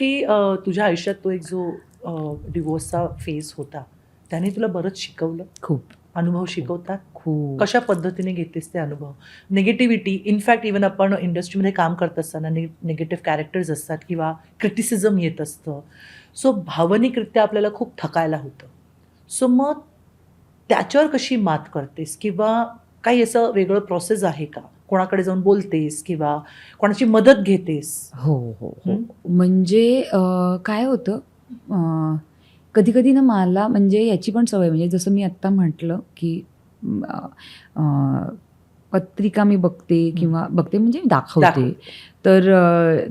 की तुझ्या आयुष्यात तो एक जो डिवोर्सचा फेज होता त्याने तुला बरंच शिकवलं. खूप अनुभव शिकवतात. खूप कशा पद्धतीने घेतेस ते अनुभव? निगेटिव्हिटी, इनफॅक्ट इव्हन आपण इंडस्ट्रीमध्ये काम करत असताना निगेटिव्ह कॅरेक्टर्स असतात किंवा क्रिटिसिझम येत असतं. सो भावनिकरित्या आपल्याला खूप थकायला होतं. सो मग त्याच्यावर कशी मात करतेस किंवा काही असं वेगळं प्रोसेस आहे का? कोणाकडे जाऊन बोलतेस किंवा कोणाची मदत घेतेस? हो हो हो म्हणजे काय होतं कधी कधी ना मला म्हणजे याची पण सवय म्हणजे जसं मी आत्ता म्हटलं की अ, अ, पत्रिका मी बघते किंवा बघते म्हणजे दाखवते. तर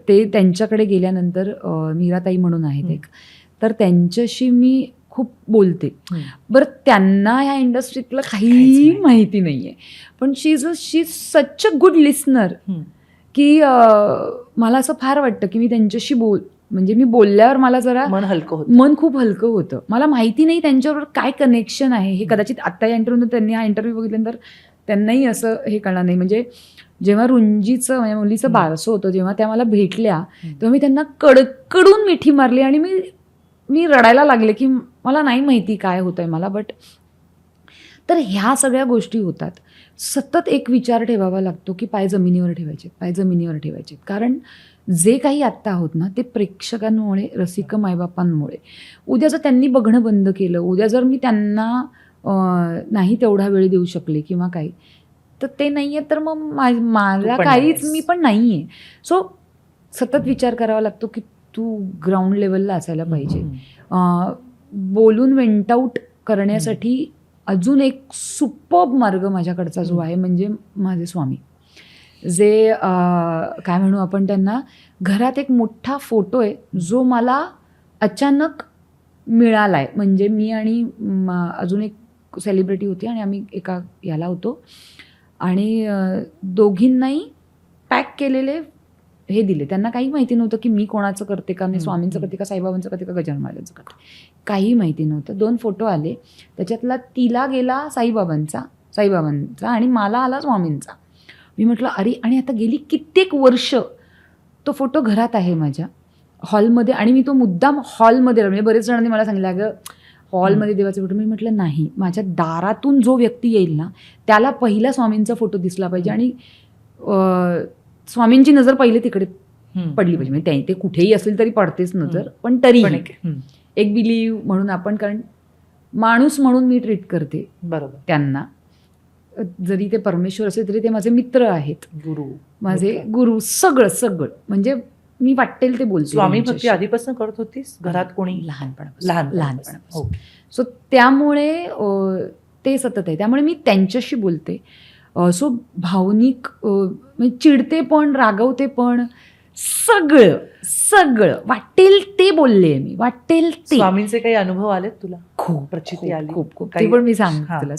ते त्यांच्याकडे गेल्यानंतर मीराताई म्हणून आहेत एक, तर त्यांच्याशी मी खूप बोलते. बरं त्यांना ह्या इंडस्ट्रीतलं काही माहिती नाही आहे, पण she is such a good listener की मला असं फार वाटतं की मी त्यांच्याशी म्हणजे मी बोलल्यावर मला जरा मन खूप हलकं होतं. मला माहिती नाही त्यांच्याबरोबर काय कनेक्शन आहे हे. कदाचित आत्ता या इंटरव्ह्यू त्यांनी हा इंटरव्ह्यू बघितल्यानंतर त्यांनाही असं हे कळणार नाही. म्हणजे जेव्हा रुंजीचं म्हणजे मुलीचं बारसं होतं जेव्हा त्या मला भेटल्या तेव्हा मी त्यांना कडकडून मिठी मारली आणि मी रडायला लागले की मला नाही माहिती काय होतंय मला. बट तर ह्या सगळ्या गोष्टी होतात. सतत एक विचार ठेवावा लागतो की पाय जमिनीवर ठेवायचे. कारण जे काही आत्ता आहोत ना ते प्रेक्षकांमुळे, रसिक मायबापांमुळे. उद्या जर त्यांनी बघणं बंद केलं, उद्या जर मी त्यांना नाही तेवढा वेळ देऊ शकले किंवा काही, तर ते नाही आहे तर मग मला काहीच मी पण नाही आहे. सो सतत विचार करावा लागतो की तू ग्राउंड लेवलला असायला पाहिजे. बोलून वेंट आऊट करण्यासाठी अजून एक सुपर्ब मार्ग माझ्याकडचा जो आहे म्हणजे माझे स्वामी. जे काय म्हणू आपण त्यांना, घरात एक मोठा फोटो आहे जो मला अचानक मिळाला आहे. म्हणजे मी आणि अजून एक सेलिब्रिटी होती आणि आम्ही एका याला होतो आणि दोघींनाही पॅक केलेले हे दिले. त्यांना काही माहिती नव्हतं की मी कोणाचं करते का, मी स्वामींचं करते का, साईबाबांचं करते का, गजानन महाराजांचं करते, काही माहिती नव्हतं. 2 फोटो आले, त्याच्यातला तिला गेला साईबाबांचा आणि मला आला स्वामींचा. मी म्हटलं अरे, आणि आता गेली कित्येक वर्ष तो फोटो घरात आहे माझ्या हॉलमध्ये आणि मी तो मुद्दाम हॉलमध्ये, म्हणजे बरेच जणांनी मला सांगितलं अगं हॉलमध्ये देवाचे फोटो. मी म्हटलं नाही, माझ्या दारातून जो व्यक्ती येईल ना त्याला पहिला स्वामींचा फोटो दिसला पाहिजे आणि स्वामींची नजर पहिले तिकडे पडली पाहिजे. म्हणजे ते कुठेही असेल तरी पडतेच नजर, पण तरी एक बिलीव म्हणून आपण, कारण माणूस म्हणून मी ट्रीट करते बरोबर त्यांना. जरी ते परमेश्वर असेल तरी ते माझे मित्र आहेत, माझे गुरु, सगळं म्हणजे मी वाटेल ते बोलते. स्वामी भक्ती आधीपासून करत होतीस घरात? कोणी? लहानपणापासून. सो त्यामुळे ते सतत आहे, त्यामुळे मी त्यांच्याशी बोलते. सो भावनिक म्हणजे चिडते पण, रागवते पण, सगळं वाटेल ते बोलले मी, वाटेल ते. स्वामींचे काही अनुभव आलेत तुला? खूप प्रचिती आली? खूप ते पण मी सांगते तुला.